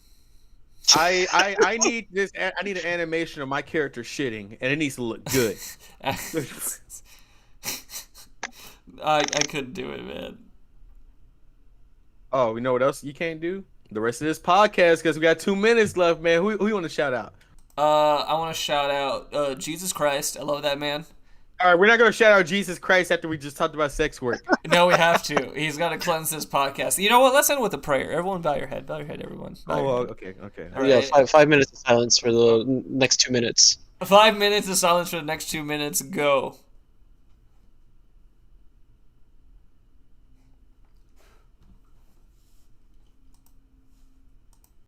I need this. I need an animation of my character shitting, and it needs to look good. I couldn't do it, man. Oh, you know what else you can't do? The rest of this podcast because we got 2 minutes left, man. Who you want to shout out? I want to shout out Jesus Christ. I love that man. All right, we're not gonna shout out Jesus Christ after we just talked about sex work. No, we have to. He's got to cleanse this podcast. You know what? Let's end with a prayer. Everyone, bow your head. Bow your head, everyone. Bow your head. Okay. All Yeah, right. 5 minutes of silence for the next 2 minutes. 5 minutes of silence for the next 2 minutes. Go.